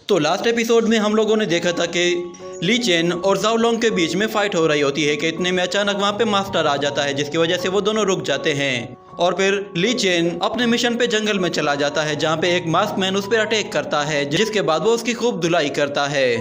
तो last episode में हम लोगों ने देखा था कि ली चेन और जाओ लोंग के बीच में फाइट हो रही होती है कि इतने में अचानक वहाँ पे मास्टर आ जाता है, जिसकी वजह से वो दोनों रुक जाते हैं। और फिर ली चेन अपने मिशन पे जंगल में चला जाता है, जहाँ पे एक मास्क मैन उस पर अटैक करता है, जिसके बाद वो उसकी खूब धुलाई करता है।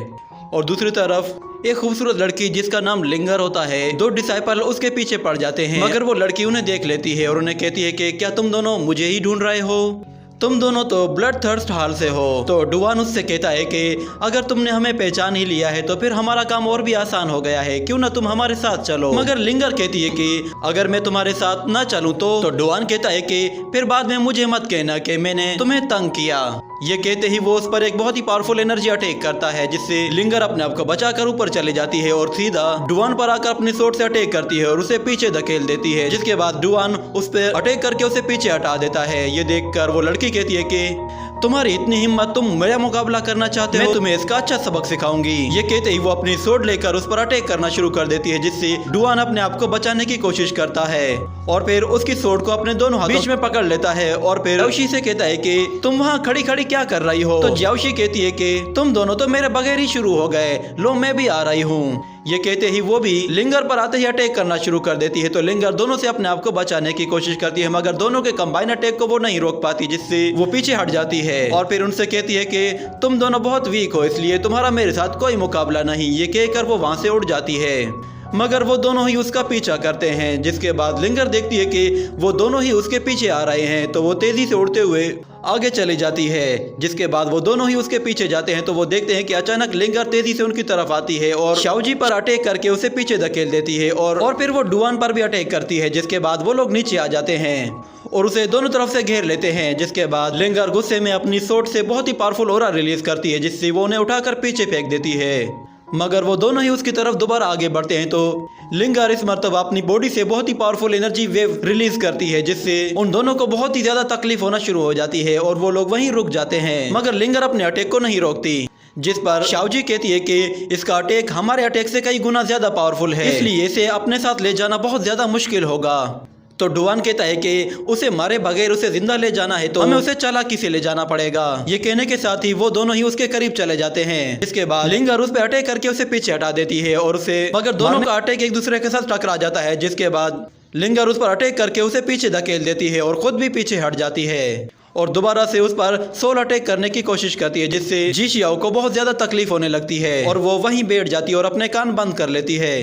और दूसरी तरफ एक खूबसूरत लड़की जिसका नाम लिंगर होता है, दो डिसाइपल उसके पीछे पड़ जाते हैं, मगर वो लड़की उन्हें देख लेती है और उन्हें कहती है कि क्या तुम दोनों मुझे ही ढूंढ रहे हो? तुम दोनों तो ब्लड थर्स्ट हाल से हो। तो डुवान उससे कहता है कि अगर तुमने हमें पहचान ही लिया है तो फिर हमारा काम और भी आसान हो गया है, क्यों ना तुम हमारे साथ चलो। मगर लिंगर कहती है कि अगर मैं तुम्हारे साथ ना चलूं तो डुवान कहता है कि फिर बाद में मुझे मत कहना कि मैंने तुम्हें तंग किया। ये कहते ही वो उस पर एक बहुत ही पावरफुल एनर्जी अटैक करता है, जिससे लिंगर अपने आप को बचाकर ऊपर चले जाती है और सीधा डुवान पर आकर अपने स्वॉर्ड से अटैक करती है और उसे पीछे धकेल देती है, जिसके बाद डुवान उस पर अटैक करके उसे पीछे हटा देता है। ये देखकर वो लड़की कहती है कि तुम्हारी इतनी हिम्मत, तुम मेरा मुकाबला करना चाहते हो, मैं तुम्हें इसका अच्छा सबक सिखाऊंगी। ये कहते ही वो अपनी स्वॉर्ड लेकर उस पर अटैक करना शुरू कर देती है, जिससे डुवान अपने आप को बचाने की कोशिश करता है और फिर उसकी स्वॉर्ड को अपने दोनों हाथों बीच में पकड़ लेता है और फिर जाओशी से कहता है कि तुम वहाँ खड़ी खड़ी क्या कर रही हो? तो जाओशी कहती है कि तुम दोनों तो मेरे बगैर ही शुरू हो गए, लो मैं भी आ रही हूँ। ये कहते ही वो भी लिंगर पर आते ही अटैक करना शुरू कर देती है। तो लिंगर दोनों से अपने आप को बचाने की कोशिश करती है, मगर दोनों के कंबाइन अटैक को वो नहीं रोक पाती, जिससे वो पीछे हट जाती है और फिर उनसे कहती है कि तुम दोनों बहुत वीक हो, इसलिए तुम्हारा मेरे साथ कोई मुकाबला नहीं। ये कहकर वो वहां से उड़ जाती है, मगर वो दोनों ही उसका पीछा करते हैं। जिसके बाद लिंगर देखती है कि वो दोनों ही उसके पीछे आ रहे हैं, तो वो तेजी से उड़ते हुए आगे चली जाती है। जिसके बाद वो दोनों ही उसके पीछे जाते हैं, तो वो देखते हैं कि अचानक लिंगर तेजी से उनकी तरफ आती है और शाओजी पर अटैक करके उसे पीछे धकेल देती है और फिर वो डुवान पर भी अटैक करती है। जिसके बाद वो लोग नीचे आ जाते हैं और उसे दोनों तरफ से घेर लेते हैं। जिसके बाद लिंगर गुस्से में अपनी स्वॉर्ड से बहुत ही पावरफुल ऑरा रिलीज करती है, जिससे वो उन्हें उठाकर पीछे फेंक देती है, मगर वो दोनों ही उसकी तरफ दोबारा आगे बढ़ते हैं। तो लिंगर इस मर्तबा अपनी बॉडी से बहुत ही पावरफुल एनर्जी वेव रिलीज करती है, जिससे उन दोनों को बहुत ही ज्यादा तकलीफ होना शुरू हो जाती है और वो लोग वहीं रुक जाते हैं। मगर लिंगर अपने अटैक को नहीं रोकती, जिस पर शाओजी कहती है कि इसका अटैक हमारे अटैक से कई गुना ज्यादा पावरफुल है, इसलिए इसे अपने साथ ले जाना बहुत ज्यादा मुश्किल होगा। तो डुवान कहता है कि उसे मारे बगैर उसे जिंदा ले जाना है तो हमें उसे चालाकी से ले जाना पड़ेगा। ये कहने के साथ ही वो दोनों ही उसके करीब चले जाते हैं। इसके बाद लिंगर उस पर अटैक करके उसे पीछे हटा देती है और उसे मगर दोनों का अटैक एक दूसरे के साथ टकरा जाता है। जिसके बाद लिंगर उस पर अटैक करके उसे पीछे धकेल देती है और खुद भी पीछे हट जाती है और दोबारा से उस पर सोल अटैक करने की कोशिश करती है, जिससे जी शियाओ को बहुत ज्यादा तकलीफ होने लगती है और वो वहीं बैठ जाती है और अपने कान बंद कर लेती है।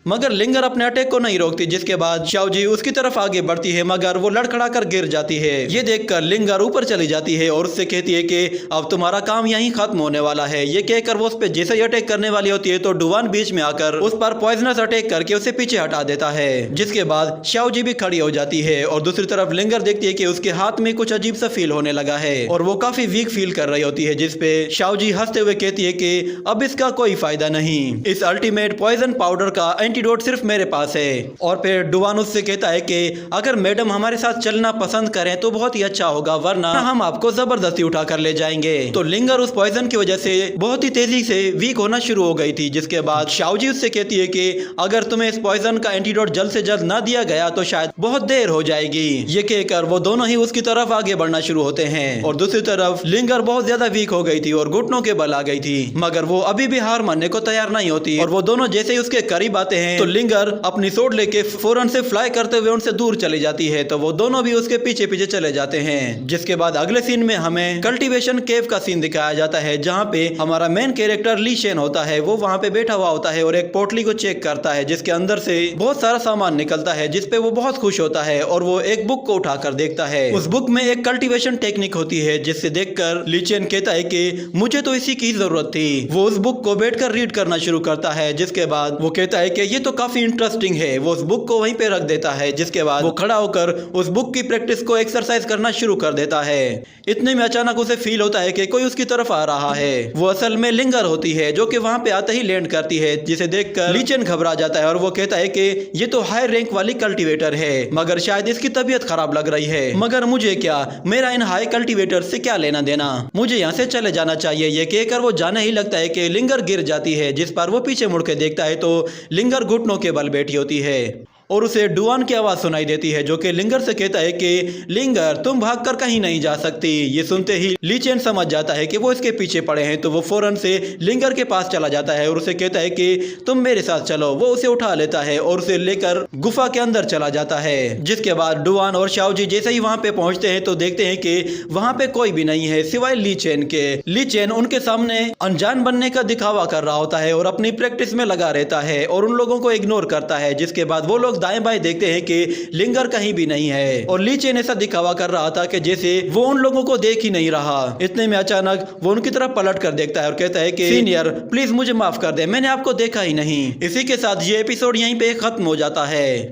मगर लिंगर अपने अटैक को नहीं रोकती, जिसके बाद शाओजी उसकी तरफ आगे बढ़ती है, मगर वो लड़खड़ाकर गिर जाती है। ये देखकर लिंगर ऊपर चली जाती है और उससे कहती है कि अब तुम्हारा काम यहीं खत्म होने वाला है। ये कहकर वो उस पर जैसे ही अटैक करने वाली होती है तो डुवान बीच में आकर उस पर पॉइजनस अटैक करके उसे पीछे हटा देता है। जिसके बाद शाओजी भी खड़ी हो जाती है और दूसरी तरफ लिंगर देखती है कि उसके हाथ में कुछ अजीब सा फील होने लगा है और वो काफी वीक फील कर रही होती है, जिसपे शाओजी हंसते हुए कहती है कि अब इसका कोई फायदा नहीं, इस अल्टीमेट पॉइजन पाउडर का एंटीडोट सिर्फ मेरे पास है। और फिर डुवान उससे कहता है कि अगर मैडम हमारे साथ चलना पसंद करें तो बहुत ही अच्छा होगा, वरना हम आपको जबरदस्ती उठा कर ले जाएंगे। तो लिंगर उस पॉइजन की वजह से बहुत ही तेजी से वीक होना शुरू हो गई थी। जिसके बाद शाओजी उससे कहती है कि अगर तुम्हें इस पॉइजन का एंटीडोट जल्द से जल्द ना दिया गया तो शायद बहुत देर हो जाएगी। ये कहकर वो दोनों ही उसकी तरफ आगे बढ़ना शुरू होते हैं और दूसरी तरफ लिंगर बहुत ज्यादा वीक हो गई थी और घुटनों के बल आ गई थी, मगर वो अभी भी हार मानने को तैयार नहीं होती और वो दोनों जैसे ही उसके करीब आते हैं तो लिंगर अपनी स्वॉर्ड लेके फौरन से फ्लाई करते हुए उनसे दूर चली जाती है। तो वो दोनों भी उसके पीछे पीछे चले जाते हैं। जिसके बाद अगले सीन में हमें कल्टीवेशन केव का सीन दिखाया जाता है, जहाँ पे हमारा मेन कैरेक्टर ली शेन होता है, वो वहाँ पे बैठा हुआ होता है और एक पोटली को चेक करता है, जिसके अंदर से बहुत सारा सामान निकलता है, जिसपे वो बहुत खुश होता है और वो एक बुक को उठाकर देखता है। उस बुक में एक कल्टीवेशन टेक्निक होती है, जिससे देखकर ली शेन कहता है कि मुझे तो इसी की जरूरत थी। वो उस बुक को बैठकर रीड करना शुरू करता है। जिसके बाद वो कहता है कि ये तो काफी इंटरेस्टिंग है। वो उस बुक को वहीं पे रख देता है। जिसके बाद वो खड़ा होकर उस बुक की प्रैक्टिस को एक्सरसाइज करना शुरू कर देता है। इतने में अचानक उसे फील होता है कि कोई उसकी तरफ आ रहा है। वो असल में लिंगर होती है, जो कि वहां पे आते ही लैंड करती है, जिसे देखकर ली चेन घबरा जाता है और वो कहता है कि ये तो हाई रैंक वाली कल्टीवेटर है, मगर शायद इसकी तबीयत खराब लग रही है। मगर मुझे क्या, मेरा इन हाई कल्टीवेटर से क्या लेना देना, मुझे यहाँ से चले जाना चाहिए। ये कहकर वो जाने ही लगता है कि लिंगर गिर जाती है, जिस पर वो पीछे मुड़ के देखता है तो लिंगर घुटनों के बल बैठी होती है और उसे डुआन की आवाज़ सुनाई देती है जो कि लिंगर से कहता है कि लिंगर तुम भागकर कहीं नहीं जा सकती। ये सुनते ही ली चेन समझ जाता है कि वो इसके पीछे पड़े हैं, तो वो फौरन से लिंगर के पास चला जाता है और उसे कहता है कि तुम मेरे साथ चलो। वो उसे उठा लेता है और उसे लेकर गुफा के अंदर चला जाता है। जिसके बाद डुआन और शाओजी जैसे ही वहां पे पहुंचते हैं तो देखते हैं कि वहां पे कोई भी नहीं है सिवाय ली चेन के। ली चेन उनके सामने अनजान बनने का दिखावा कर रहा होता है और अपनी प्रैक्टिस में लगा रहता है और उन लोगों को इग्नोर करता है। जिसके बाद वो लोग दाएं बाएं देखते हैं कि लिंगर कहीं भी नहीं है और ली चेन ऐसा दिखावा कर रहा था कि जैसे वो उन लोगों को देख ही नहीं रहा। इतने में अचानक वो उनकी तरफ पलट कर देखता है और कहता है कि सीनियर प्लीज मुझे माफ कर दे, मैंने आपको देखा ही नहीं। इसी के साथ ये एपिसोड यहीं पे खत्म हो जाता है।